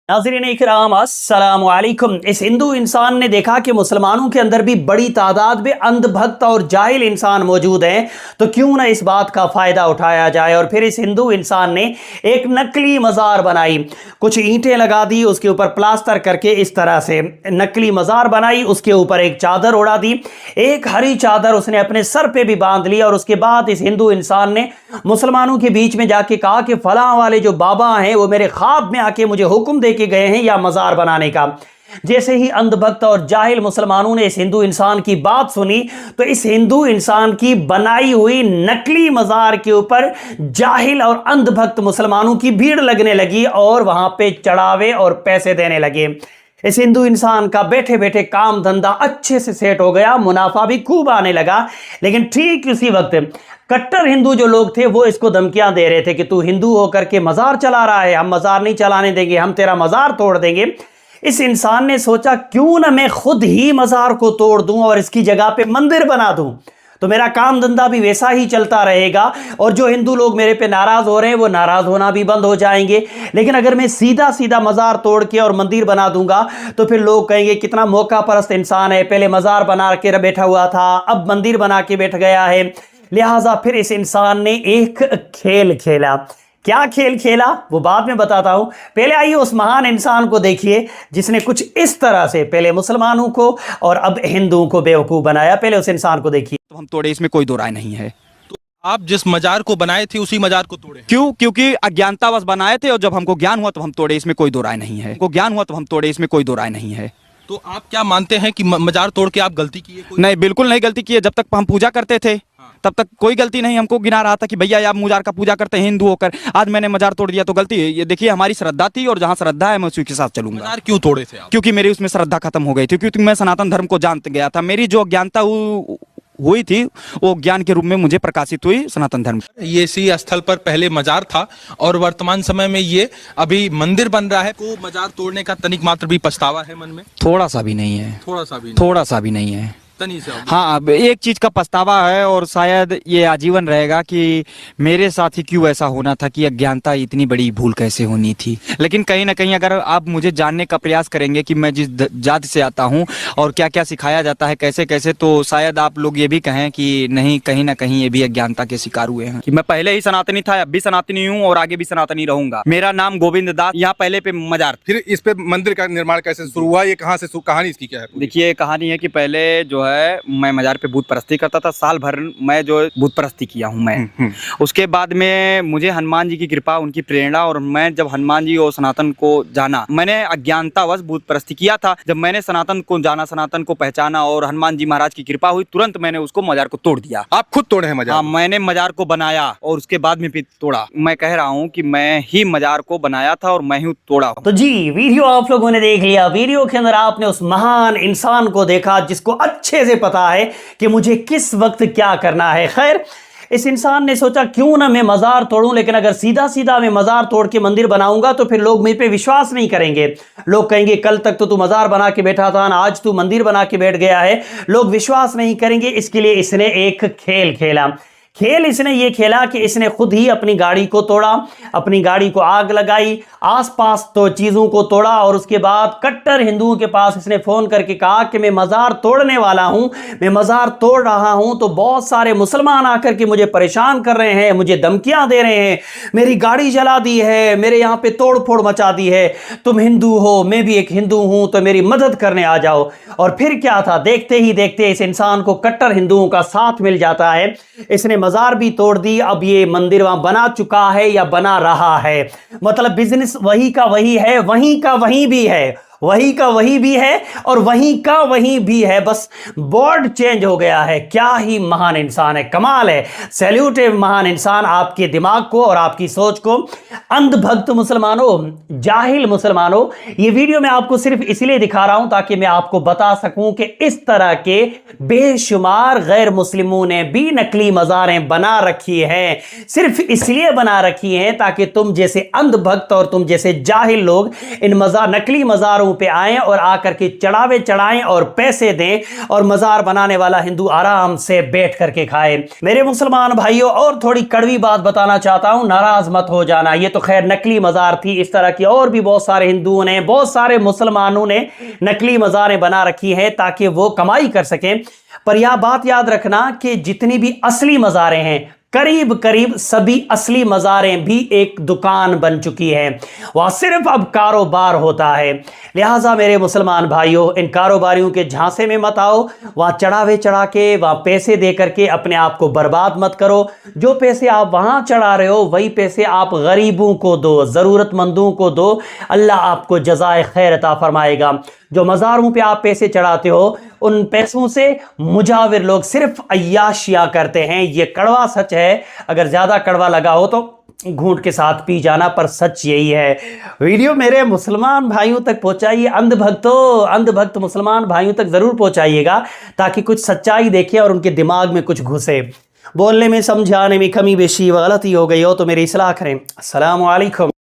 नाज़रीन इकराम अस्सलाम वालेकुम। इस हिंदू इंसान ने देखा कि मुसलमानों के अंदर भी बड़ी तादाद में अंधभक्त और जाहिल इंसान मौजूद हैं, तो क्यों ना इस बात का फ़ायदा उठाया जाए। और फिर इस हिंदू इंसान ने एक नकली मज़ार बनाई, कुछ ईंटें लगा दी, उसके ऊपर प्लास्टर करके इस तरह से नकली मज़ार बनाई, उसके ऊपर एक चादर उड़ा दी, एक हरी चादर उसने अपने सर पे भी बांध ली। और उसके बाद इस हिंदू इंसान ने मुसलमानों के बीच में जाके कहा कि फलां वाले जो बाबा हैं वो मेरे ख्वाब में आके मुझे हुक्म दे के गए हैं या मज़ार बनाने का। जैसे ही अंधभक्त और जाहिल मुसलमानों ने इस हिंदू इंसान की बात सुनी, तो इस हिंदू इंसान की बनाई हुई नकली मज़ार के ऊपर जाहिल और अंधभक्त मुसलमानों की भीड़ लगने लगी और वहां पे चढ़ावे और पैसे देने लगे। इस हिंदू इंसान का बैठे बैठे काम धंधा अच्छे से सेट हो गया, मुनाफा भी खूब आने लगा। लेकिन ठीक उसी वक्त कट्टर हिंदू जो लोग थे वो इसको धमकियां दे रहे थे कि तू हिंदू होकर के मज़ार चला रहा है, हम मज़ार नहीं चलाने देंगे, हम तेरा मज़ार तोड़ देंगे। इस इंसान ने सोचा क्यों ना मैं खुद ही मज़ार को तोड़ दूं और इसकी जगह पे मंदिर बना दूं, तो मेरा काम धंधा भी वैसा ही चलता रहेगा और जो हिंदू लोग मेरे पे नाराज हो रहे हैं वो नाराज होना भी बंद हो जाएंगे। लेकिन अगर मैं सीधा सीधा मज़ार तोड़ के और मंदिर बना दूंगा तो फिर लोग कहेंगे कितना मौका परस्त इंसान है, पहले मज़ार बना के बैठा हुआ था, अब मंदिर बना के बैठ गया है। लिहाजा फिर इस इंसान ने एक खेल खेला। क्या खेल खेला वो बाद में बताता हूं, पहले आइए उस महान इंसान को देखिए जिसने कुछ इस तरह से पहले मुसलमानों को और अब हिंदुओं को बेवकूफ बनाया। पहले उस इंसान को देखिए। तो हम तोड़े, इसमें कोई दो राय नहीं है। तो आप जिस मजार को बनाए थे उसी मजार को तोड़े? क्यों? क्योंकि अज्ञानतावश बनाए थे और जब हमको ज्ञान हुआ तो हम तोड़े, इसमें कोई दो राय नहीं है। हमको ज्ञान हुआ तो हम तोड़े, इसमें कोई दो राय नहीं है। तो आप क्या मानते हैं कि मजार तोड़ के आप गलती की है? नहीं, बिल्कुल नहीं गलती की है। जब तक हम पूजा करते थे तब तक कोई गलती नहीं। हमको गिना रहा था कि भैया आप मजार का पूजा करते हैं हिंदू होकर, आज मैंने मजार तोड़ दिया तो गलती है। ये देखिए हमारी श्रद्धा थी और जहां श्रद्धा है मैं उसी के साथ चलूंगा। मजार क्यों तोड़े थे आप? क्योंकि मेरी उसमें श्रद्धा खत्म हो गई थी, क्योंकि मैं सनातन धर्म को जानते गया था। मेरी जो अज्ञानता हुई थी वो ज्ञान के रूप में मुझे प्रकाशित हुई सनातन धर्म। ये इसी स्थल पर पहले मजार था और वर्तमान समय में ये अभी मंदिर बन रहा है। को मजार तोड़ने का तनिक मात्र भी पछतावा है मन में? थोड़ा सा भी नहीं है। थोड़ा सा भी? थोड़ा सा भी नहीं है। तनी से? हाँ, अब एक चीज का पछतावा है और शायद ये आजीवन रहेगा कि मेरे साथ ही क्यों ऐसा होना था, कि अज्ञानता इतनी बड़ी भूल कैसे होनी थी। लेकिन कहीं ना कहीं अगर आप मुझे जानने का प्रयास करेंगे कि मैं जिस जाति से आता हूँ और क्या क्या सिखाया जाता है कैसे कैसे, तो शायद आप लोग ये भी कहें कि नहीं, कहीं ना कहीं ये भी अज्ञानता के शिकार हुए हैं। कि मैं पहले ही सनातनी था, अब भी सनातनी हूँ और आगे भी सनातनी रहूंगा। मेरा नाम गोविंद दास, यहाँ पहले पे मजार। फिर इस पे मंदिर का निर्माण कैसे शुरू हुआ? ये कहाँ से कहानी इसकी क्या है? देखिए कहानी है कि पहले जो है मैं मजार पे भूत परस्ती करता था। साल भर मैं जो भूत परस्ती किया हूँ मैं। उसके बाद में मुझे हनुमान जी की कृपा, उनकी प्रेरणा, और मैं जब हनुमान जी और सनातन को जाना, मैंने अज्ञानतावश भूत परस्ती किया था। जब मैंने सनातन को जाना, सनातन को पहचाना और हनुमान जी महाराज की कृपा हुई, तुरंत मैंने उसको मजार को तोड़ दिया। आप खुद तोड़े हैं मजार? हाँ, मैंने मजार को बनाया और उसके बाद में फिर तोड़ा। मैं कह रहा हूँ कि मैं ही मजार को बनाया था और मैं ही तोड़ा। तो जी वीडियो आप लोगों ने देख लिया। वीडियो के अंदर आपने उस महान इंसान को देखा जिसको अच्छे से पता है कि मुझे किस वक्त क्या करना है। खैर, इस इंसान ने सोचा क्यों ना मैं मज़ार तोड़ूं, लेकिन अगर सीधा सीधा मैं मज़ार तोड़ के मंदिर बनाऊंगा तो फिर लोग मेरे पे विश्वास नहीं करेंगे। लोग कहेंगे कल तक तो तू मज़ार बना के बैठा था, आज तू मंदिर बना के बैठ गया है, लोग विश्वास नहीं करेंगे। इसके लिए इसने एक खेल खेला। खेल इसने ये खेला कि इसने खुद ही अपनी गाड़ी को तोड़ा, अपनी गाड़ी को आग लगाई, आसपास तो चीज़ों को तोड़ा और उसके बाद कट्टर हिंदुओं के पास इसने फ़ोन करके कहा कि मैं मज़ार तोड़ने वाला हूँ, मैं मज़ार तोड़ रहा हूँ, तो बहुत सारे मुसलमान आकर के मुझे परेशान कर रहे हैं, मुझे धमकियाँ दे रहे हैं, मेरी गाड़ी जला दी है, मेरे यहाँ पे तोड़ फोड़ मचा दी है। तुम हिंदू हो, मैं भी एक हिंदू हूँ, तो मेरी मदद करने आ जाओ। और फिर क्या था, देखते ही देखते इस इंसान को कट्टर हिंदुओं का साथ मिल जाता है। इसने मजार भी तोड़ दी, अब ये मंदिर वहां बना चुका है या बना रहा है। मतलब बिजनेस वही का वही है, वहीं का वहीं भी है, वही का वही भी है और वहीं का वहीं भी है, बस बोर्ड चेंज हो गया है। क्या ही महान इंसान है, कमाल है। सैल्यूट है महान इंसान, आपके दिमाग को और आपकी सोच को। अंधभक्त मुसलमानों, जाहिल मुसलमानों, ये वीडियो मैं आपको सिर्फ इसलिए दिखा रहा हूं ताकि मैं आपको बता सकूं कि इस तरह के बेशुमार गैर मुस्लिमों ने भी नकली मज़ारें बना रखी हैं। सिर्फ इसलिए बना रखी हैं ताकि तुम जैसे अंधभक्त और तुम जैसे जाहिल लोग इन नकली मज़ारों मज़ारों पे आएं और आकर के चढ़ावे चढ़ाएं और पैसे दें और मज़ार बनाने वाला हिंदू आराम से बैठ करके खाए। मेरे मुसलमान भाइयों, और थोड़ी कड़वी बात बताना चाहता हूं, नाराज मत हो जाना। ये तो खैर नकली मज़ार थी, इस तरह की और भी बहुत सारे हिंदुओं ने, बहुत सारे मुसलमानों ने नकली मज़ारें बना रखी हैं ताकि वो कमाई कर सकें। पर यह बात याद रखना कि जितनी भी असली मज़ारें हैं, करीब करीब सभी असली मज़ारें भी एक दुकान बन चुकी हैं, वह सिर्फ अब कारोबार होता है। लिहाजा मेरे मुसलमान भाइयों, इन कारोबारियों के झांसे में मत आओ, वहाँ चढ़ावे चढ़ा के, वहाँ पैसे दे करके अपने आप को बर्बाद मत करो। जो पैसे आप वहाँ चढ़ा रहे हो वही पैसे आप गरीबों को दो, ज़रूरतमंदों को दो, अल्लाह आपको जज़ाए खैर अता फरमाएगा। जो मज़ारों पे आप पैसे चढ़ाते हो, उन पैसों से मुजाविर लोग सिर्फ अय्याशियाँ करते हैं। ये कड़वा सच है, अगर ज़्यादा कड़वा लगा हो तो घूंट के साथ पी जाना, पर सच यही है। वीडियो मेरे मुसलमान भाइयों तक पहुंचाइए, अंधभक्त मुसलमान भाइयों तक ज़रूर पहुंचाइएगा ताकि कुछ सच्चाई देखें और उनके दिमाग में कुछ घुसे। बोलने में, समझाने में कमी बेशी व गलती हो गई हो तो मेरी इस्लाह करें। अस्सलामु अलैकुम।